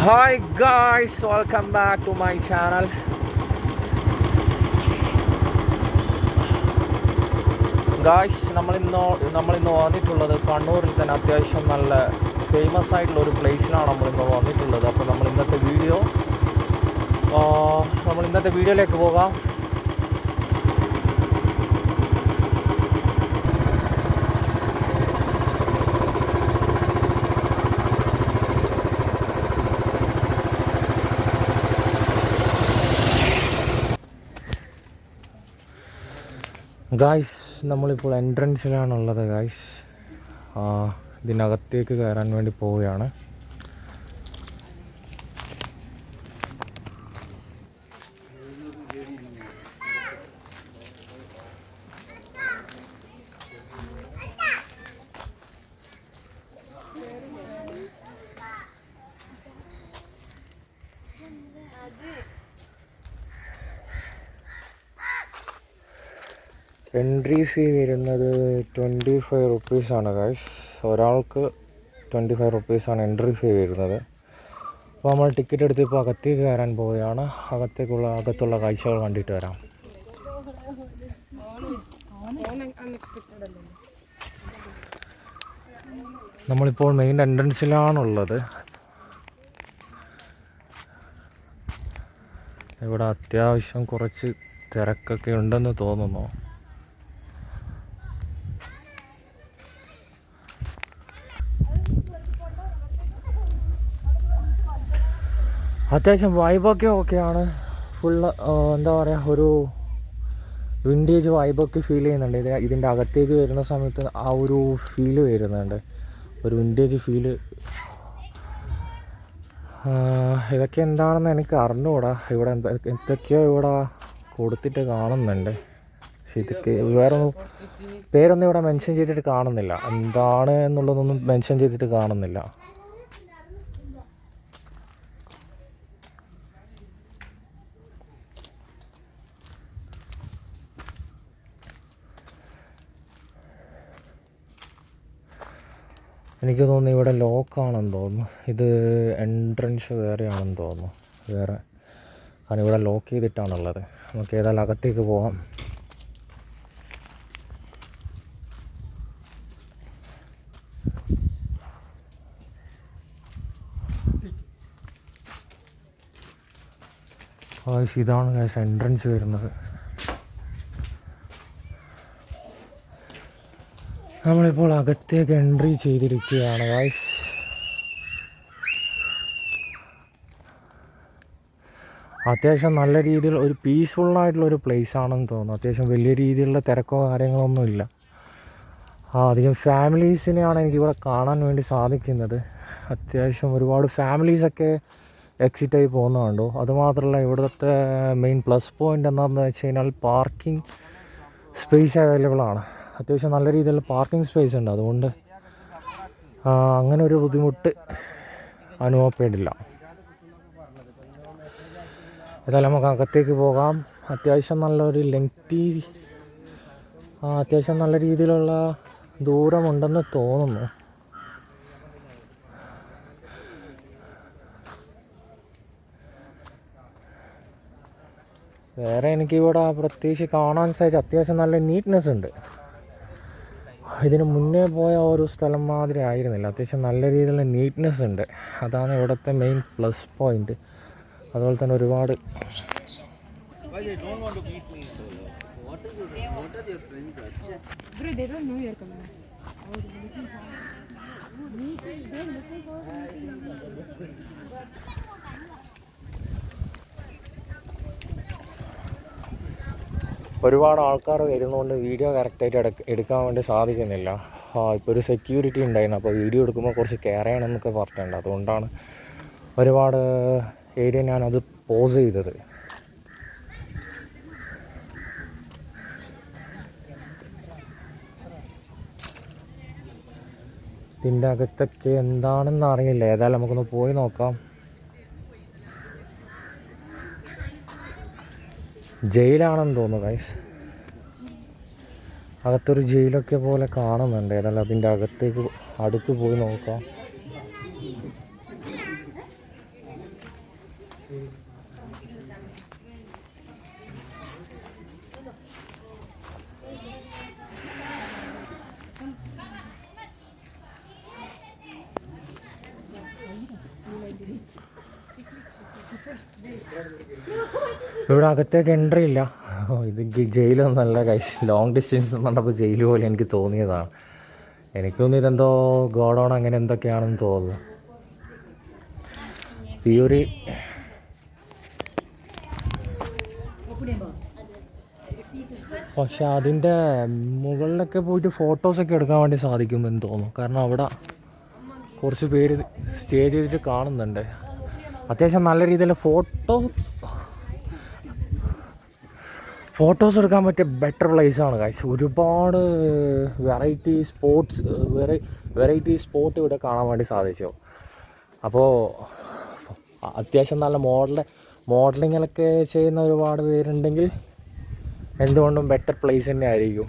Hi guys, welcome back to my channel. Guys നമ്മളിന്ന് വന്നിട്ടുള്ളത് കണ്ണൂരിൽ തന്നെ അത്യാവശ്യം നല്ല ഫേമസ് ആയിട്ടുള്ള ഒരു പ്ലേസിലാണ് നമ്മളിന്ന് വന്നിട്ടുള്ളത്. അപ്പോൾ നമ്മൾ ഇന്നത്തെ വീഡിയോയിലേക്ക് പോകാം. ഗായ്സ് നമ്മളിപ്പോൾ എൻട്രൻസിലാണുള്ളത്. ഗായ്സ് ഇതിനകത്തേക്ക് കയറാൻ വേണ്ടി പോവുകയാണ്. എൻട്രി ഫീ വരുന്നത് 25 റുപ്പീസാണ് ഗൈസ്. ഒരാൾക്ക് 25 റുപ്പീസാണ് എൻട്രി ഫീ വരുന്നത്. അപ്പോൾ നമ്മൾ ടിക്കറ്റ് എടുത്ത് ഇപ്പോൾ അകത്തേക്ക് കയറാൻ പോവുകയാണ്. അകത്തുള്ള കാഴ്ചകൾ കണ്ടിട്ട് വരാം. നമ്മളിപ്പോൾ മെയിൻ എൻട്രൻസിലാണുള്ളത്. ഇവിടെ അത്യാവശ്യം കുറച്ച് തിരക്കൊക്കെ ഉണ്ടെന്ന് തോന്നുന്നു. അത്യാവശ്യം വൈബൊക്കെ ഓക്കെയാണ്. ഫുള്ള് എന്താ പറയുക, ഒരു വിൻറ്റേജ് വൈബൊക്കെ ഫീൽ ചെയ്യുന്നുണ്ട്. ഇതിൻ്റെ അകത്തേക്ക് വരുന്ന സമയത്ത് ആ ഒരു ഫീല് വരുന്നുണ്ട്, ഒരു വിൻറ്റേജ് ഫീല്. ഇതൊക്കെ എന്താണെന്ന് എനിക്ക് അറിഞ്ഞുകൂടാ. ഇവിടെ എന്തൊക്കെയോ ഇവിടെ കൊടുത്തിട്ട് കാണുന്നുണ്ട്. പക്ഷെ ഇതൊക്കെ പേരൊന്നും ഇവിടെ മെൻഷൻ ചെയ്തിട്ട് കാണുന്നില്ല. എന്താണ് എന്നുള്ളതൊന്നും മെൻഷൻ ചെയ്തിട്ട് കാണുന്നില്ല. എനിക്ക് തോന്നുന്നു ഇവിടെ ലോക്കാണെന്ന് തോന്നുന്നു. ഇത് എൻട്രൻസ് വേറെയാണെന്ന് തോന്നുന്നു. കാരണം ഇവിടെ ലോക്ക് ചെയ്തിട്ടാണുള്ളത്. നമുക്ക് ഏതായാലും അകത്തേക്ക് പോകാം. ഇതാണ് എൻട്രൻസ് വരുന്നത്. നമ്മളിപ്പോൾ അകത്തേക്ക് എൻട്രി ചെയ്തിരിക്കുകയാണ് ഗൈസ്. അത്യാവശ്യം നല്ല രീതിയിൽ ഒരു പീസ്ഫുള്ളായിട്ടുള്ളൊരു പ്ലേസ് ആണെന്ന് തോന്നുന്നു. അത്യാവശ്യം വലിയ രീതിയിലുള്ള തിരക്കോ കാര്യങ്ങളൊന്നുമില്ല. അധികം ഫാമിലീസിനെയാണ് എനിക്കിവിടെ കാണാൻ വേണ്ടി സാധിക്കുന്നത്. അത്യാവശ്യം ഒരുപാട് ഫാമിലീസൊക്കെ എക്സിറ്റായി പോകുന്നുണ്ടോ. അതുമാത്രമല്ല, ഇവിടുത്തെ മെയിൻ പ്ലസ് പോയിൻ്റ് എന്താണെന്ന് വെച്ച് കഴിഞ്ഞാൽ പാർക്കിംഗ് സ്പേസ് അവൈലബിൾ ആണ്. അത്യാവശ്യം നല്ല രീതിയിലുള്ള പാർക്കിംഗ് സ്പേസ് ഉണ്ട്. അതുകൊണ്ട് അങ്ങനെ ഒരു ബുദ്ധിമുട്ട് അനുഭവപ്പെടില്ല. ഏതായാലും നമുക്ക് അകത്തേക്ക് പോകാം. അത്യാവശ്യം നല്ലൊരു അത്യാവശ്യം നല്ല രീതിയിലുള്ള ദൂരമുണ്ടെന്ന് തോന്നുന്നു. വേറെ എനിക്കിവിടെ പ്രത്യേകിച്ച് കാണാൻ സാധിച്ച അത്യാവശ്യം നല്ല നീറ്റ്നെസ് ഉണ്ട്. ഇതിന് മുന്നേ പോയ ഒരു സ്ഥലം മാതിരി ആയിരുന്നില്ല. അത്യാവശ്യം നല്ല രീതിയിലുള്ള നീറ്റ്നെസ് ഉണ്ട്. അതാണ് ഇവിടുത്തെ മെയിൻ പ്ലസ് പോയിൻ്റ്. അതുപോലെ തന്നെ ഒരുപാട് ആൾക്കാർ വരുന്നതുകൊണ്ട് വീഡിയോ കറക്റ്റായിട്ട് എടുക്കാൻ വേണ്ടി സാധിക്കുന്നില്ല. ഇപ്പോൾ ഒരു സെക്യൂരിറ്റി ഉണ്ടായിരുന്നു. അപ്പോൾ വീഡിയോ എടുക്കുമ്പോൾ കുറച്ച് കെയർ ചെയ്യണമെന്നൊക്കെ പറഞ്ഞിട്ടുണ്ട്. അതുകൊണ്ടാണ് ഒരുപാട് ഏരിയ ഞാനത് പോസ് ചെയ്തത്. ഇതിൻ്റെ അകത്തൊക്കെ എന്താണെന്ന് അറിയില്ല. ഏതായാലും നമുക്കൊന്ന് പോയി നോക്കാം. ജയിലാണെന്ന് തോന്നുന്നു ഗൈസ്. അകത്തൊരു ജയിലൊക്കെ പോലെ കാണുന്നുണ്ട്. ഏതായാലും അതിൻ്റെ അകത്തേക്ക് അടുത്ത് പോയി നോക്കാം. ഇവിടെ അകത്തേക്ക് എൻട്രി ഇല്ല. ഇത് ജയിലൊന്നല്ല ഗൈസ്, ലോങ് ഡിസ്റ്റൻസ് എന്ന് പറഞ്ഞപ്പോൾ ജയിൽ പോലെ എനിക്ക് തോന്നിയതാണ്. എനിക്കൊന്നും ഇതെന്തോ ഗോഡൗൺ അങ്ങനെ എന്തൊക്കെയാണെന്ന് തോന്നുന്നു. ഈ ഒരു പക്ഷെ അതിൻ്റെ മുകളിലൊക്കെ പോയിട്ട് ഫോട്ടോസൊക്കെ എടുക്കാൻ വേണ്ടി സാധിക്കുമെന്ന് തോന്നുന്നു. കാരണം അവിടെ കുറച്ച് പേര് സ്റ്റേ ചെയ്തിട്ട് കാണുന്നുണ്ട്. അത്യാവശ്യം നല്ല രീതിയിൽ ഫോട്ടോസ് എടുക്കാൻ പറ്റിയ ബെറ്റർ പ്ലേസാണ് ഗൈസ്. ഒരുപാട് വെറൈറ്റി സ്പോട്ട് ഇവിടെ കാണാൻ വേണ്ടി സാധിച്ചു. അപ്പോൾ അത്യാവശ്യം നല്ല മോഡലിങ്ങിലൊക്കെ ചെയ്യുന്ന ഒരുപാട് പേരുണ്ടെങ്കിൽ എന്തുകൊണ്ടും ബെറ്റർ പ്ലേസ് തന്നെ ആയിരിക്കും.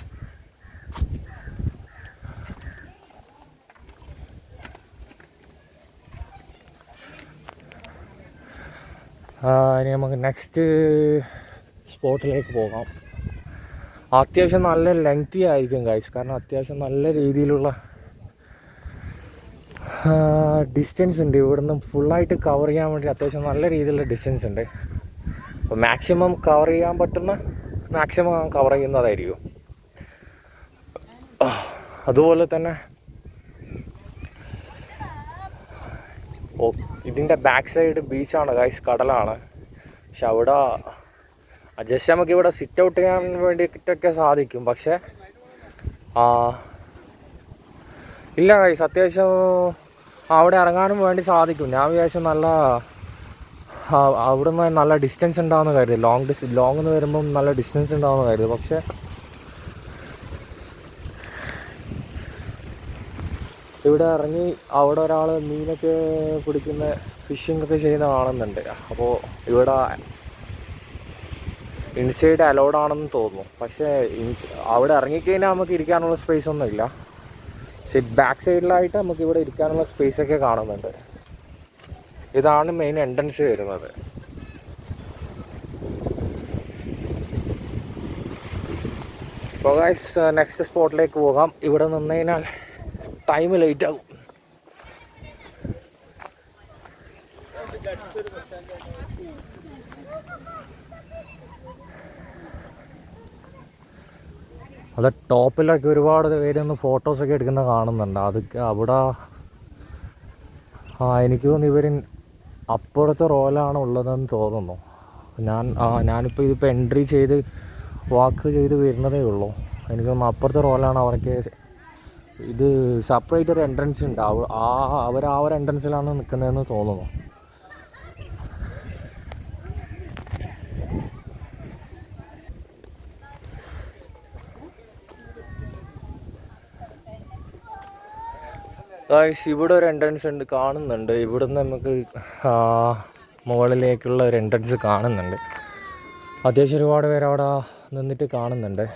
ഇനി നമുക്ക് നെക്സ്റ്റ് സ്പോട്ടിലേക്ക് പോകാം. അത്യാവശ്യം നല്ല ലെങ്തി ആയിരിക്കും ഗൈസ്, കാരണം അത്യാവശ്യം നല്ല രീതിയിലുള്ള ഡിസ്റ്റൻസ് ഉണ്ട്. ഇവിടുന്ന് ഫുള്ളായിട്ട് കവർ ചെയ്യാൻ വേണ്ടി അത്യാവശ്യം നല്ല രീതിയിലുള്ള ഡിസ്റ്റൻസ് ഉണ്ട്. അപ്പോൾ മാക്സിമം കവർ ചെയ്യാൻ പറ്റുന്ന മാക്സിമം കവർ ചെയ്യുന്നതായിരിക്കും. അതുപോലെ തന്നെ ഇതിൻ്റെ ബാക്ക് സൈഡ് ബീച്ചാണ് ഗൈസ്, കടലാണ്. പക്ഷെ അവിടെ ജസ്റ്റ് നമുക്ക് ഇവിടെ സിറ്റ് ഔട്ട് ചെയ്യാൻ വേണ്ടിയിട്ടൊക്കെ സാധിക്കും. പക്ഷേ ഇല്ല ഗൈസ്, അത്യാവശ്യം അവിടെ ഇറങ്ങാനും വേണ്ടി സാധിക്കും. ഞാൻ വിചാരിച്ചു അവിടെ നിന്ന് നല്ല ഡിസ്റ്റൻസ് ഉണ്ടാവുന്ന കരുതി, ലോങ് എന്ന് വരുമ്പം നല്ല ഡിസ്റ്റൻസ് ഉണ്ടാവുന്ന കരുതി. പക്ഷേ ഇവിടെ ഇറങ്ങി അവിടെ ഒരാൾ മീനൊക്കെ പിടിക്കുന്ന ഫിഷിംഗ് ഒക്കെ ചെയ്യുന്ന കാണുന്നുണ്ട്. അപ്പോൾ ഇവിടെ ഇൻസൈഡ് അലൗഡ് ആണെന്ന് തോന്നുന്നു. പക്ഷേ അവിടെ ഇറങ്ങിക്കഴിഞ്ഞാൽ നമുക്ക് ഇരിക്കാനുള്ള സ്പേസ് ഒന്നുമില്ല. ബാക്ക് സൈഡിലായിട്ട് നമുക്ക് ഇവിടെ ഇരിക്കാനുള്ള സ്പേസൊക്കെ കാണുന്നുണ്ട്. ഇതാണ് മെയിൻ എൻട്രൻസ് വരുന്നത്. അപ്പോൾ ഗൈസ് നെക്സ്റ്റ് സ്പോട്ടിലേക്ക് പോകാം. ഇവിടെ നിന്ന് കഴിഞ്ഞാൽ ടൈം ലേറ്റ് ആകും. അത് ടോപ്പിലൊക്കെ ഒരുപാട് പേരൊന്ന് ഫോട്ടോസൊക്കെ എടുക്കുന്ന കാണുന്നുണ്ട്. അതൊക്കെ അവിടെ എനിക്ക് തോന്നുന്നു ഇവർ അപ്പുറത്തെ റോലാണ് ഉള്ളതെന്ന് തോന്നുന്നു. ഞാനിപ്പോൾ ഇതിപ്പോൾ എൻട്രി ചെയ്ത് വാക്ക് ചെയ്ത് വരുന്നതേ ഉള്ളൂ. എനിക്ക് തോന്നുന്നു അപ്പുറത്തെ റോലാണ് അവർക്ക് ഇത് സെപ്പറേറ്റ് ഒരു എൻട്രൻസ് ഉണ്ട്. അവർ ആ ഒരു എൻട്രൻസിലാണ് നിൽക്കുന്നതെന്ന് തോന്നുന്നു. ഇവിടെ ഒരു എൻട്രൻസ് ഉണ്ട് കാണുന്നുണ്ട്. ഇവിടുന്ന് നമുക്ക് മുകളിലേക്കുള്ള ഒരു എൻട്രൻസ് കാണുന്നുണ്ട്. അത്യാവശ്യം ഒരുപാട് പേര് അവിടെ നിന്നിട്ട് കാണുന്നുണ്ട്.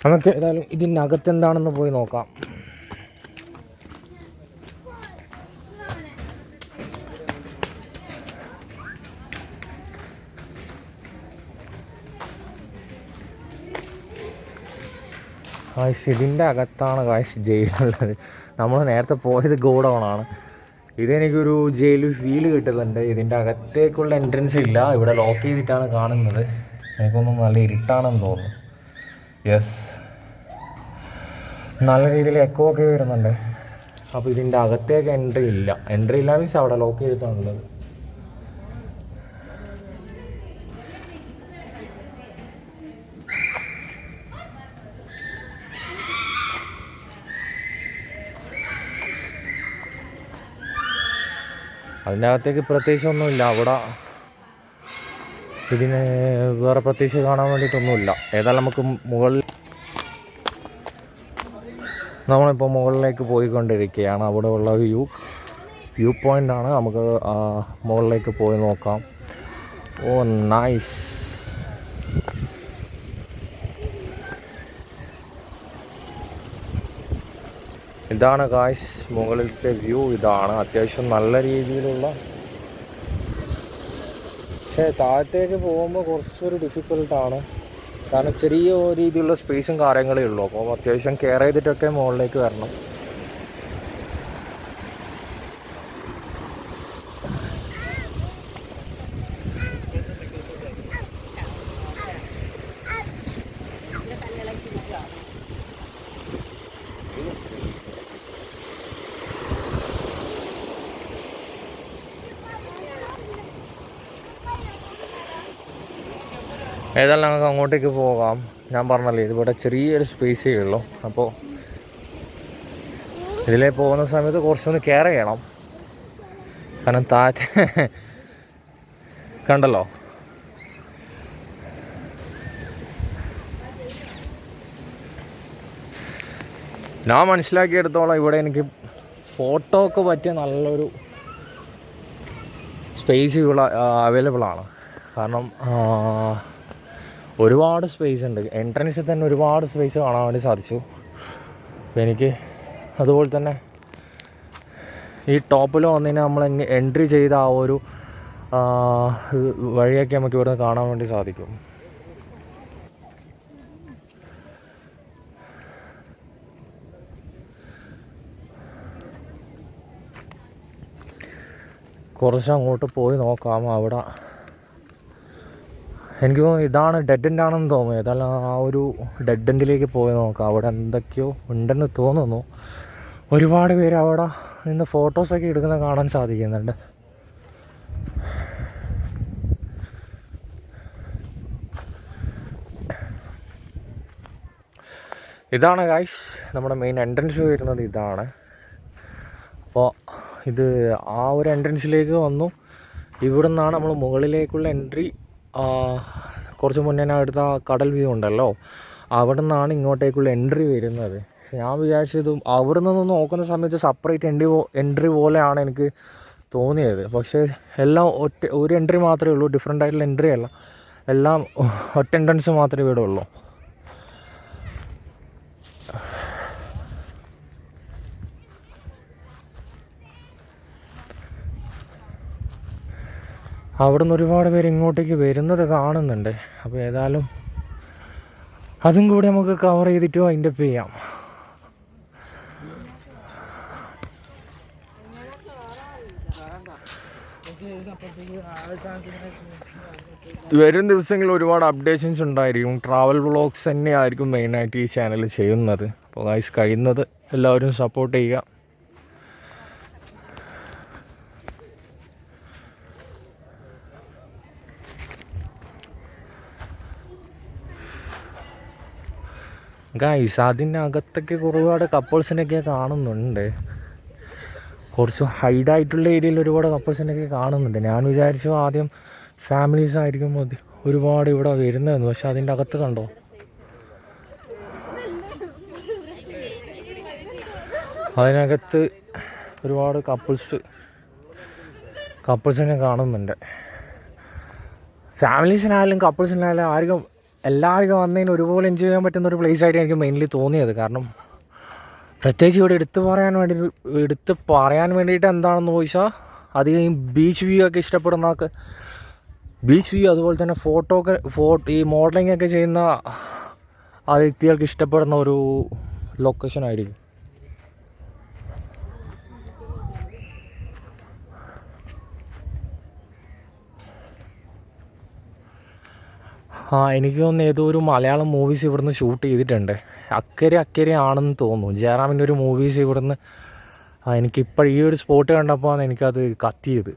നമുക്ക് ഏതായാലും ഇതിനകത്ത് എന്താണെന്ന് പോയി നോക്കാം. ഇതിൻ്റെ അകത്താണ് ഗായ്സ് ജയിലുള്ളത്. നമ്മൾ നേരത്തെ പോയത് ഗോഡൗണാണ്. ഇതെനിക്കൊരു ജയിൽ ഫീല് കിട്ടുന്നുണ്ട്. ഇതിൻ്റെ അകത്തേക്കുള്ള എൻട്രൻസ് ഇല്ല, ഇവിടെ ലോക്ക് ചെയ്തിട്ടാണ് കാണുന്നത്. എനിക്കൊന്നും നല്ല ഇരുട്ടാണെന്ന് തോന്നുന്നു. യെസ്, നല്ല രീതിയിൽ എക്കോ ഒക്കെ വരുന്നുണ്ട്. അപ്പോൾ ഇതിൻ്റെ അകത്തേക്ക് എൻട്രി ഇല്ല മീൻസ് അവിടെ ലോക്ക് ചെയ്തിട്ടാണുള്ളത്. അതിൻ്റെ അകത്തേക്ക് പ്രത്യേകിച്ചൊന്നുമില്ല. അവിടെ ഇതിന് വേറെ പ്രത്യേകിച്ച് കാണാൻ വേണ്ടിയിട്ടൊന്നുമില്ല. ഏതായാലും നമുക്ക് നമ്മളിപ്പോൾ മുകളിലേക്ക് പോയിക്കൊണ്ടിരിക്കുകയാണ്. അവിടെ ഉള്ള വ്യൂ പോയിൻ്റാണ്. നമുക്ക് മുകളിലേക്ക് പോയി നോക്കാം. ഓ നൈസ്. ഇതാണ് ഗായ്സ് മുകളിലത്തെ വ്യൂ. ഇതാണ് അത്യാവശ്യം നല്ല രീതിയിലുള്ള, പക്ഷേ താഴത്തേക്ക് പോകുമ്പോൾ കുറച്ചൊരു ഡിഫിക്കൽട്ടാണ്. കാരണം ചെറിയ രീതിയിലുള്ള സ്പേസും കാര്യങ്ങളേ ഉള്ളൂ. അപ്പോൾ അത്യാവശ്യം കെയർ ചെയ്തിട്ടൊക്കെ മുകളിലേക്ക് വരണം. ഏതായാലും ഞങ്ങൾക്ക് അങ്ങോട്ടേക്ക് പോകാം. ഞാൻ പറഞ്ഞല്ലേ ഇതിവിടെ ചെറിയൊരു സ്പേസേ ഉള്ളൂ. അപ്പോൾ ഇതിലേ പോകുന്ന സമയത്ത് കുറച്ചൊന്ന് കെയർ ചെയ്യണം. കാരണം താഴെ കണ്ടല്ലോ, ഞാൻ മനസ്സിലാക്കിയെടുത്തോളം ഇവിടെ എനിക്ക് ഫോട്ടോ ഒക്കെ പറ്റിയ നല്ലൊരു സ്പേസ് ഇവിടെ അവൈലബിൾ ആണ്. കാരണം ഒരുപാട് സ്പേസ് ഉണ്ട്. എൻട്രൻസിൽ തന്നെ ഒരുപാട് സ്പേസ് കാണാൻ വേണ്ടി സാധിച്ചു. അപ്പോൾ എനിക്ക് അതുപോലെ തന്നെ ഈ ടോപ്പിൽ വന്നതിന് നമ്മൾ എൻട്രി ചെയ്ത ആ ഒരു വഴിയൊക്കെ നമുക്ക് ഇവിടെ കാണാൻ വേണ്ടി സാധിക്കും. കുറച്ച് അങ്ങോട്ട് പോയി നോക്കാം. അവിടെ എനിക്ക് തോന്നുന്നു ഇതാണ് ഡെഡ് എൻഡ് ആണെന്ന് തോന്നുന്നു. ഏതായാലും ആ ഒരു ഡെഡ് എൻഡിലേക്ക് പോയി നോക്കാം. അവിടെ എന്തൊക്കെയോ ഉണ്ടെന്ന് തോന്നുന്നു. ഒരുപാട് പേര് അവിടെ നിന്ന് ഫോട്ടോസൊക്കെ എടുക്കുന്നത് കാണാൻ സാധിക്കുന്നുണ്ട്. ഇതാണ് ഗൈസ് നമ്മുടെ മെയിൻ എൻട്രൻസ് വരുന്നത് ഇതാണ്. അപ്പോൾ ഇത് ആ ഒരു എൻട്രൻസിലേക്ക് വന്നു. ഇവിടെ നിന്നാണ് നമ്മൾ മുകളിലേക്കുള്ള എൻട്രി. കുറച്ച് മുന്നേ ഞാൻ എടുത്ത കടൽ വ്യൂ ഉണ്ടല്ലോ, അവിടെ നിന്നാണ് ഇങ്ങോട്ടേക്കുള്ള എൻട്രി വരുന്നത്. പക്ഷെ ഞാൻ വിചാരിച്ചത് അവിടെ നിന്ന് നോക്കുന്ന സമയത്ത് സെപ്പറേറ്റ് എൻട്രി പോലെയാണ് എനിക്ക് തോന്നിയത്. പക്ഷേ എല്ലാം ഒരു എൻട്രി മാത്രമേ ഉള്ളൂ, ഡിഫറെൻ്റ് ആയിട്ടുള്ള എൻട്രി അല്ല, എല്ലാം ഒറ്റ എൻട്രൻസ് മാത്രമേ ഇവിടെ ഉള്ളൂ. അവിടെ നിന്ന് ഒരുപാട് പേര് ഇങ്ങോട്ടേക്ക് വരുന്നത് കാണുന്നുണ്ട്. അപ്പോൾ ഏതായാലും അതും കൂടി നമുക്ക് കവർ ചെയ്തിട്ട് വൈൻഡപ്പ് ചെയ്യാം. വരും ദിവസങ്ങളിൽ ഒരുപാട് അപ്ഡേഷൻസ് ഉണ്ടായിരിക്കും. ട്രാവൽ വ്ളോഗ്സ് തന്നെയായിരിക്കും മെയിനായിട്ട് ഈ ചാനൽ ചെയ്യുന്നത്. അപ്പോൾ ഗൈസ് കഴിയുന്നത് എല്ലാവരും സപ്പോർട്ട് ചെയ്യുക. ഗൈസ് അതിൻ്റെ അകത്തൊക്കെ ഒരുപാട് കപ്പിൾസിനൊക്കെ കാണുന്നുണ്ട്. കുറച്ച് ഹൈഡായിട്ടുള്ള ഏരിയയിൽ ഒരുപാട് കപ്പിൾസിനൊക്കെ കാണുന്നുണ്ട്. ഞാൻ വിചാരിച്ചു ആദ്യം ഫാമിലീസ് ആയിരിക്കും ഒരുപാട് ഇവിടെ വരുന്നതെന്ന്. പക്ഷെ അതിൻ്റെ അകത്ത് കണ്ടോ, അതിനകത്ത് ഒരുപാട് കപ്പിൾസിനെ കാണുന്നുണ്ട്. ഫാമിലീസിനായാലും കപ്പിൾസിനായാലും എല്ലാവർക്കും വന്നതിന് ഒരുപോലെ എൻജോയ് ചെയ്യാൻ പറ്റുന്ന ഒരു പ്ലേസ് ആയിട്ട് എനിക്ക് മെയിൻലി തോന്നിയത്. കാരണം പ്രത്യേകിച്ച് ഇവിടെ എടുത്ത് പറയാൻ വേണ്ടിയിട്ട് എന്താണെന്ന് ചോദിച്ചാൽ അധികം ഈ ബീച്ച് വ്യൂ ഒക്കെ ഇഷ്ടപ്പെടുന്നവർക്ക് ബീച്ച് വ്യൂ, അതുപോലെ തന്നെ ഈ മോഡലിംഗ് ഒക്കെ ചെയ്യുന്ന ആ വ്യക്തികൾക്ക് ഇഷ്ടപ്പെടുന്ന ഒരു ലൊക്കേഷൻ ആയിരിക്കും. എനിക്ക് തോന്നുന്നു ഏതോ ഒരു മലയാളം മൂവീസ് ഇവിടുന്ന് ഷൂട്ട് ചെയ്തിട്ടുണ്ട്. അക്കരെ ആണെന്ന് തോന്നുന്നു. ജയറാമിൻ്റെ ഒരു മൂവീസ് ഇവിടുന്ന് എനിക്കിപ്പോൾ ഈ ഒരു സ്പോട്ട് കണ്ടപ്പോൾ എനിക്കത് കത്തിയത്.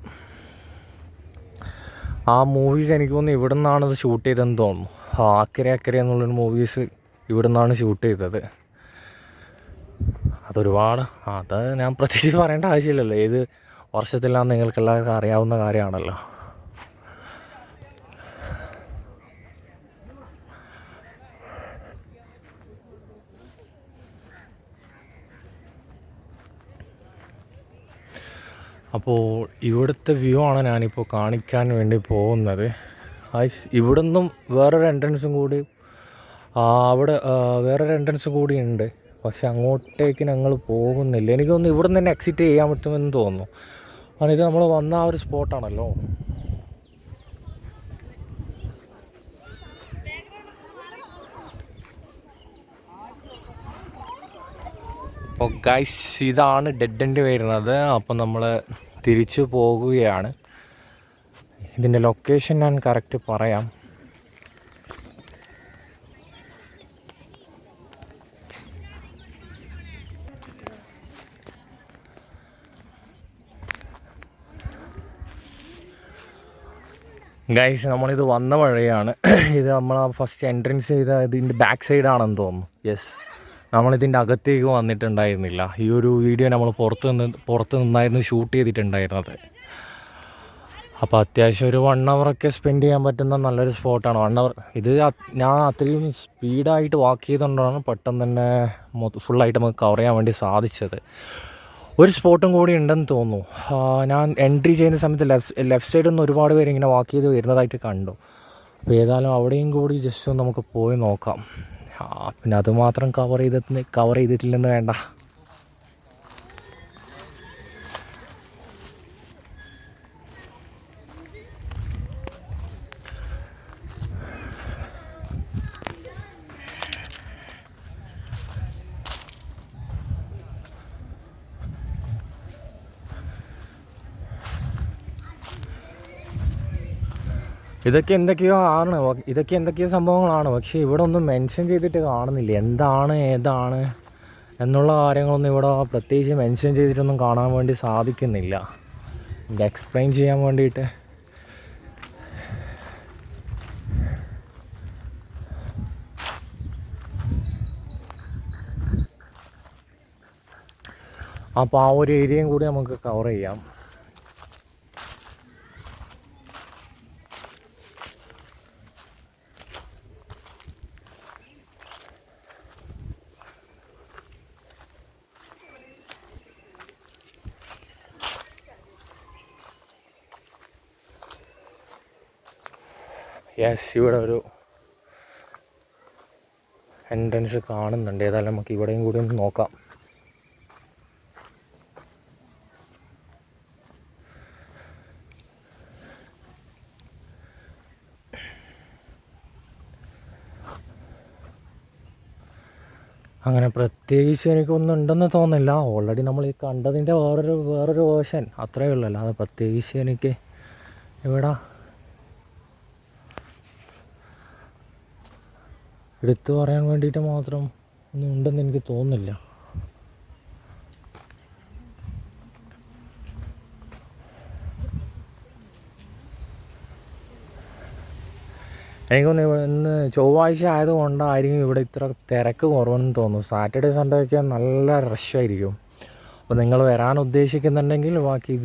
ആ മൂവീസ് എനിക്ക് തോന്നുന്നു ഇവിടെ നിന്നാണ് അത് ഷൂട്ട് ചെയ്തതെന്ന് തോന്നുന്നു. അക്കരെ എന്നുള്ളൊരു മൂവീസ് ഇവിടെ നിന്നാണ് ഷൂട്ട് ചെയ്തത്. അത് ഞാൻ പ്രത്യേകിച്ച് പറയേണ്ട ആവശ്യമില്ലല്ലോ, ഏത് വർഷത്തിലാണെന്ന് നിങ്ങൾക്കെല്ലാവർക്കും അറിയാവുന്ന കാര്യമാണല്ലോ. അപ്പോൾ ഇവിടുത്തെ വ്യൂ ആണ് ഞാനിപ്പോൾ കാണിക്കാൻ വേണ്ടി പോകുന്നത്. ഇവിടെ നിന്നും വേറൊരു എൻട്രൻസും കൂടി വേറൊരു എൻട്രൻസും കൂടി ഉണ്ട്. പക്ഷെ അങ്ങോട്ടേക്ക് ഞങ്ങൾ പോകുന്നില്ല. എനിക്ക് തോന്നുന്നു ഇവിടെ നിന്ന് തന്നെ എക്സിറ്റ് ചെയ്യാൻ പറ്റുമെന്ന് തോന്നുന്നു. കാരണം ഇത് നമ്മൾ വന്ന ആ ഒരു സ്പോട്ടാണല്ലോ. അപ്പോൾ ഗൈസ് ഇതാണ് ഡെഡ് എൻഡ് വരുന്നത്. അപ്പോൾ നമ്മൾ തിരിച്ചു പോകുകയാണ്. ഇതിൻ്റെ ലൊക്കേഷൻ ഞാൻ കറക്റ്റ് പറയാം. ഗൈസ് നമ്മളിത് വന്ന വഴിയാണ്. ഇത് നമ്മൾ ഫസ്റ്റ് എൻട്രൻസ് ചെയ്ത ഇതിൻ്റെ ബാക്ക് സൈഡാണെന്ന് തോന്നുന്നു. യെസ്, നമ്മളിതിൻ്റെ അകത്തേക്ക് വന്നിട്ടുണ്ടായിരുന്നില്ല. ഈ ഒരു വീഡിയോ നമ്മൾ പുറത്ത് നിന്നായിരുന്നു ഷൂട്ട് ചെയ്തിട്ടുണ്ടായിരുന്നത്. അപ്പോൾ അത്യാവശ്യം ഒരു 1 hour സ്പെൻഡ് ചെയ്യാൻ പറ്റുന്ന നല്ലൊരു സ്പോട്ടാണ്. 1 hour ഇത് ഞാൻ അത്രയും സ്പീഡായിട്ട് വാക്ക് ചെയ്തുകൊണ്ടാണ് പെട്ടെന്ന് തന്നെ ഫുള്ളായിട്ട് നമുക്ക് കവർ ചെയ്യാൻ വേണ്ടി സാധിച്ചത്. ഒരു സ്പോട്ടും കൂടി ഉണ്ടെന്ന് തോന്നുന്നു. ഞാൻ എൻട്രി ചെയ്യുന്ന സമയത്ത് ലെഫ്റ്റ് സൈഡിൽ നിന്ന് ഒരുപാട് പേര് ഇങ്ങനെ വാക്ക് ചെയ്ത് വരുന്നതായിട്ട് കണ്ടു. അപ്പോൾ ഏതായാലും അവിടെയും കൂടി ജസ്റ്റ് ഒന്ന് നമുക്ക് പോയി നോക്കാം. പിന്നെ അതുമാത്രം കവർ ചെയ്തിട്ടില്ലെന്ന് വേണ്ട. ഇതൊക്കെ എന്തൊക്കെയോ സംഭവങ്ങളാണ്. പക്ഷേ ഇവിടെ ഒന്നും മെൻഷൻ ചെയ്തിട്ട് കാണുന്നില്ല എന്താണ് ഏതാണ് എന്നുള്ള കാര്യങ്ങളൊന്നും ഇവിടെ പ്രത്യേകിച്ച് മെൻഷൻ ചെയ്തിട്ടൊന്നും കാണാൻ വേണ്ടി സാധിക്കുന്നില്ല. ഇത് എക്സ്പ്ലെയിൻ ചെയ്യാൻ വേണ്ടിയിട്ട് അപ്പോൾ ആ ഒരു ഏരിയയും കൂടി നമുക്ക് കവർ ചെയ്യാം. യെസ്, ഇവിടെ ഒരു എൻട്രൻസ് കാണുന്നുണ്ട്. ഏതായാലും നമുക്ക് ഇവിടെയും കൂടി ഒന്ന് നോക്കാം. അങ്ങനെ പ്രത്യേകിച്ച് എനിക്കൊന്നും ഉണ്ടെന്ന് തോന്നുന്നില്ല. ഓൾറെഡി നമ്മൾ ഈ കണ്ടതിൻ്റെ വേറൊരു വേർഷൻ അത്രയേ ഉള്ളൂ. അല്ലാതെ പ്രത്യേകിച്ച് എനിക്ക് ഇവിടെ എടുത്തു പറയാൻ വേണ്ടിയിട്ട് മാത്രം ഒന്നും ഉണ്ടെന്ന് എനിക്ക് തോന്നുന്നില്ല. എനിക്കൊന്ന് ഇന്ന് ചൊവ്വാഴ്ച ആയതുകൊണ്ടായിരിക്കും ഇവിടെ ഇത്ര തിരക്ക് കുറവെന്ന് തോന്നുന്നു. സാറ്റർഡേ സൺഡേ ഒക്കെ നല്ല റഷായിരിക്കും. അപ്പോൾ നിങ്ങൾ വരാൻ ഉദ്ദേശിക്കുന്നുണ്ടെങ്കിൽ ബാക്കി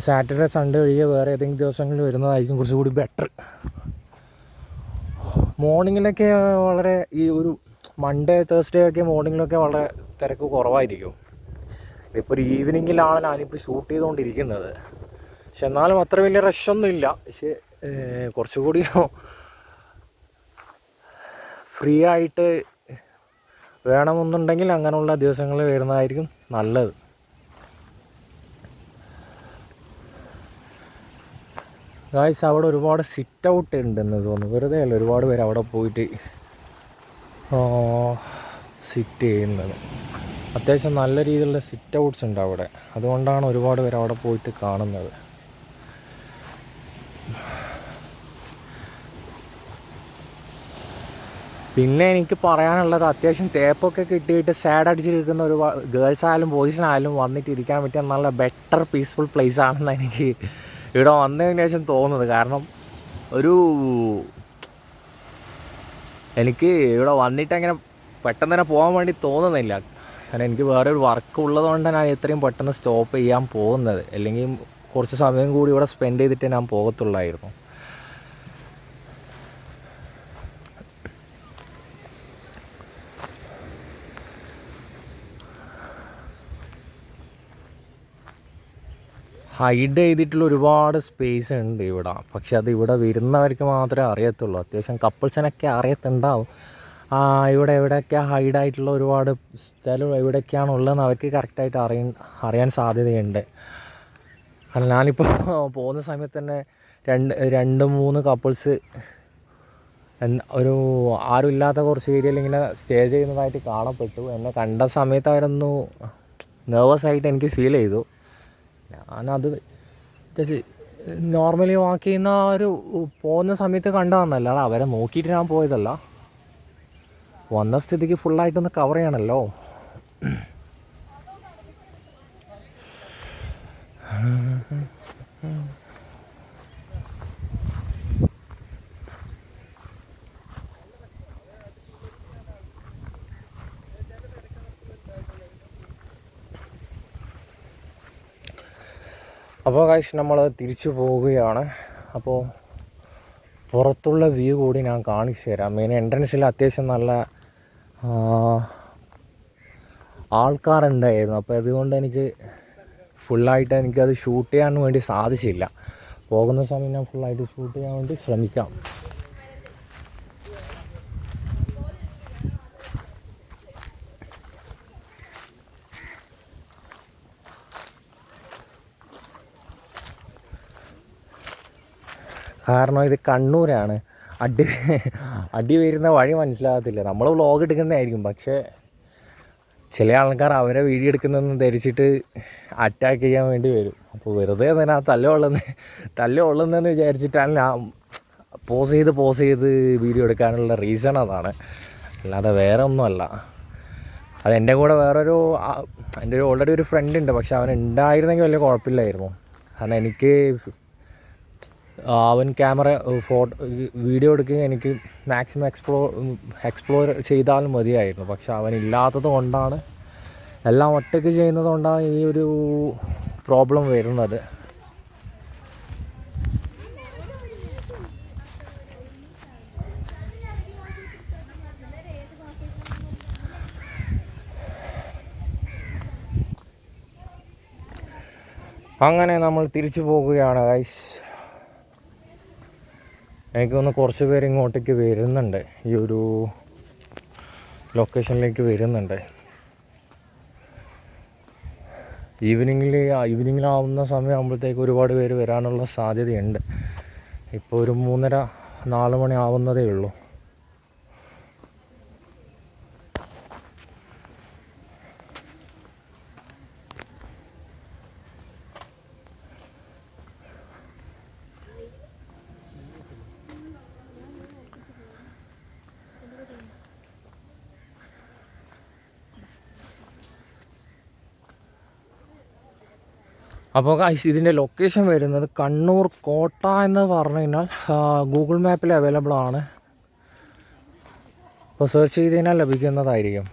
സാറ്റർഡേ സൺഡേ ഒഴികെ വേറെ ഏതെങ്കിലും ദിവസങ്ങളിൽ വരുന്നതായിരിക്കും കുറച്ചുകൂടി ബെറ്റർ. മോർണിംഗിലൊക്കെ വളരെ ഈ ഒരു മൺഡേ തേഴ്സ്ഡേ ഒക്കെ മോർണിംഗിലൊക്കെ വളരെ തിരക്ക് കുറവായിരിക്കും. ഇപ്പോൾ ഒരു ഈവനിങ്ങിലാണ് ഞാനിപ്പോൾ ഷൂട്ട് ചെയ്തുകൊണ്ടിരിക്കുന്നത്. പക്ഷെ എന്നാലും അത്ര വലിയ റഷൊന്നും ഇല്ല. പക്ഷേ കുറച്ചുകൂടി ഫ്രീ ആയിട്ട് വേണമെന്നുണ്ടെങ്കിൽ അങ്ങനെയുള്ള ദിവസങ്ങളിൽ വരുന്നതായിരിക്കും നല്ലത്. ഗായ്സ്, അവിടെ ഒരുപാട് സിറ്റ് ഔട്ട് ഉണ്ടെന്ന് തോന്നുന്നു. വെറുതെ അല്ല, ഒരുപാട് പേര് അവിടെ പോയിട്ട് സിറ്റ് ചെയ്യുന്നത്. അത്യാവശ്യം നല്ല രീതിയിലുള്ള സിറ്റ് ഔട്ട്സ് ഉണ്ട് അവിടെ. അതുകൊണ്ടാണ് ഒരുപാട് പേര് അവിടെ പോയിട്ട് കാണുന്നത്. പിന്നെ എനിക്ക് പറയാനുള്ളത്, അത്യാവശ്യം തേപ്പൊക്കെ കിട്ടിയിട്ട് സാഡ് അടിച്ചിരിക്കുന്ന ഒരു ഗേൾസ് ആയാലും ബോയ്സിനായാലും വന്നിട്ട് ഇരിക്കാൻ പറ്റിയ നല്ല ബെറ്റർ പീസ്ഫുൾ പ്ലേസ് ആണെന്ന് എനിക്ക് ഇവിടെ വന്നതിന് ശേഷം തോന്നുന്നത്. കാരണം എനിക്ക് ഇവിടെ വന്നിട്ട് അങ്ങനെ പെട്ടെന്ന് തന്നെ പോകാൻ വേണ്ടി തോന്നുന്നില്ല. കാരണം എനിക്ക് വേറൊരു വർക്ക് ഉള്ളതുകൊണ്ടാണ് ഞാൻ എത്രയും പെട്ടെന്ന് സ്റ്റോപ്പ് ചെയ്യാൻ പോകുന്നത്. അല്ലെങ്കിൽ കുറച്ച് സമയം കൂടി ഇവിടെ സ്പെൻഡ് ചെയ്തിട്ട് ഞാൻ പോകത്തുള്ളായിരുന്നു. ഹൈഡ് ചെയ്തിട്ടുള്ള ഒരുപാട് സ്പേസ് ഉണ്ട് ഇവിടെ. പക്ഷെ അത് ഇവിടെ വരുന്നവർക്ക് മാത്രമേ അറിയത്തുള്ളൂ. അത്യാവശ്യം കപ്പിൾസിനൊക്കെ അറിയത്തുണ്ടാവും ഇവിടെ എവിടെയൊക്കെ ഹൈഡായിട്ടുള്ള ഒരുപാട് സ്ഥലം എവിടെയൊക്കെയാണ് ഉള്ളതെന്ന് അവർക്ക് കറക്റ്റായിട്ട് അറിയാൻ സാധ്യതയുണ്ട്. കാരണം ഞാനിപ്പോൾ പോകുന്ന സമയത്ത് തന്നെ 2-3 കപ്പിൾസ് ഒരു ആരുമില്ലാത്ത കുറച്ച് ഏരിയയിൽ ഇങ്ങനെ സ്റ്റേ ചെയ്യുന്നതായിട്ട് കാണപ്പെട്ടു. എന്നെ കണ്ട സമയത്ത് അവരൊന്ന് നെർവസ് ആയിട്ട് എനിക്ക് ഫീൽ ചെയ്തു. ഞാനത് ജസ്റ്റ് നോർമലി വാക്ക് ചെയ്യുന്ന പോകുന്ന സമയത്ത് കണ്ടതാണല്ലോ, അവരെ നോക്കിയിട്ട് ഞാൻ പോയതല്ല. വന്ന സ്ഥിതിക്ക് ഫുള്ളായിട്ടൊന്ന് കവർ ചെയ്യണമല്ലോ. അപ്പോൾ ഗൈസ് നമ്മൾ തിരിച്ചു പോവുകയാണ്. അപ്പോൾ പുറത്തുള്ള വ്യൂ കൂടി ഞാൻ കാണിച്ചു തരാം. മെയിൻ എൻട്രൻസിൽ അത്യാവശ്യം നല്ല ആൾക്കാരുണ്ടായിരുന്നു. അപ്പോൾ അതുകൊണ്ട് എനിക്ക് ഫുള്ളായിട്ട് എനിക്കത് ഷൂട്ട് ചെയ്യാൻ വേണ്ടി സാധിച്ചില്ല. പോകുന്ന സമയം ഞാൻ ഫുള്ളായിട്ട് ഷൂട്ട് ചെയ്യാൻ വേണ്ടി ശ്രമിക്കാം. കാരണം ഇത് കണ്ണൂരാണ്. അടി വരുന്ന വഴി മനസ്സിലാകത്തില്ല. നമ്മൾ വ്ളോഗ് എടുക്കുന്നതായിരിക്കും, പക്ഷേ ചില ആൾക്കാർ അവരെ വീഡിയോ എടുക്കുന്നതെന്ന് ധരിച്ചിട്ട് അറ്റാക്ക് ചെയ്യാൻ വേണ്ടി വരും. അപ്പോൾ വെറുതെ തന്നെ ആ തല്ലുകൊള്ളുന്നതെന്ന് വിചാരിച്ചിട്ടാണ് ഞാൻ പോസ് ചെയ്ത് വീഡിയോ എടുക്കാനുള്ള റീസൺ അതാണ്, അല്ലാതെ വേറെ ഒന്നുമല്ല. അതെൻ്റെ കൂടെ എൻ്റെ ഓൾറെഡി ഒരു ഫ്രണ്ട് ഉണ്ട്, പക്ഷെ അവൻ ഉണ്ടായിരുന്നെങ്കിൽ വലിയ കുഴപ്പമില്ലായിരുന്നു. കാരണം എനിക്ക് അവൻ വീഡിയോ എടുക്കുകയും എനിക്ക് മാക്സിമം എക്സ്പ്ലോർ ചെയ്താലും മതിയായിരുന്നു. പക്ഷെ അവനില്ലാത്തത് കൊണ്ടാണ്, എല്ലാം ഒറ്റയ്ക്ക് ചെയ്യുന്നത് കൊണ്ടാണ് ഈ ഒരു പ്രോബ്ലം വരുന്നത്. അങ്ങനെ നമ്മൾ തിരിച്ചു പോകുകയാണ് ഗൈസ്. എനിക്കൊന്ന് കുറച്ച് പേര് ഇങ്ങോട്ടേക്ക് വരുന്നുണ്ട്, ഈ ഒരു ലൊക്കേഷനിലേക്ക് വരുന്നുണ്ട്. ഈവനിങ്ങിലാവുന്ന സമയമാകുമ്പോഴത്തേക്ക് ഒരുപാട് പേര് വരാനുള്ള സാധ്യതയുണ്ട്. ഇപ്പോൾ ഒരു 3:30-4 മണി ആവുന്നതേ ഉള്ളൂ. അപ്പോൾ ഗൈസ് ഇതിൻ്റെ ലൊക്കേഷൻ വരുന്നത് കണ്ണൂർ കോട്ട എന്ന് പറഞ്ഞു കഴിഞ്ഞാൽ ഗൂഗിൾ മാപ്പിൽ അവൈലബിൾ ആണ്. അപ്പോൾ സെർച്ച് ചെയ്ത് കഴിഞ്ഞാൽ ലഭിക്കുന്നതായിരിക്കും.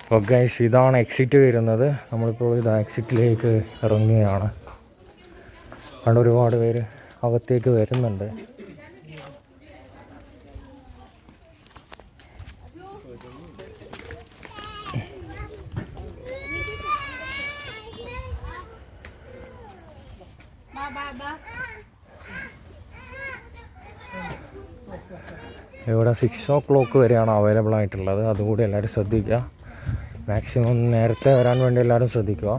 അപ്പോൾ ഗൈസ് ഇതാണ് എക്സിറ്റ് വരുന്നത്. നമ്മളിപ്പോൾ ഇത് എക്സിറ്റിലേക്ക് ഇറങ്ങുകയാണ്. അവിടെ ഒരുപാട് പേര് അകത്തേക്ക് വരുന്നുണ്ട്. ഇവിടെ 6 o'clock വരെയാണ് അവൈലബിൾ ആയിട്ടുള്ളത്. അതുകൂടി എല്ലാവരും ശ്രദ്ധിക്കുക. മാക്സിമം നേരത്തെ വരാൻ വേണ്ടി എല്ലാവരും ശ്രദ്ധിക്കുക.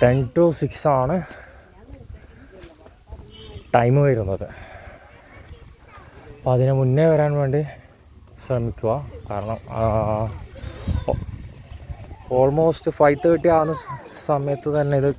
10 to 6 ആണ് ടൈം വരുന്നത്. അപ്പോൾ അതിന് മുന്നേ വരാൻ വേണ്ടി ശ്രമിക്കുക. കാരണം ഓൾമോസ്റ്റ് 5:30 ആവുന്ന സമയത്ത് തന്നെ ഇത്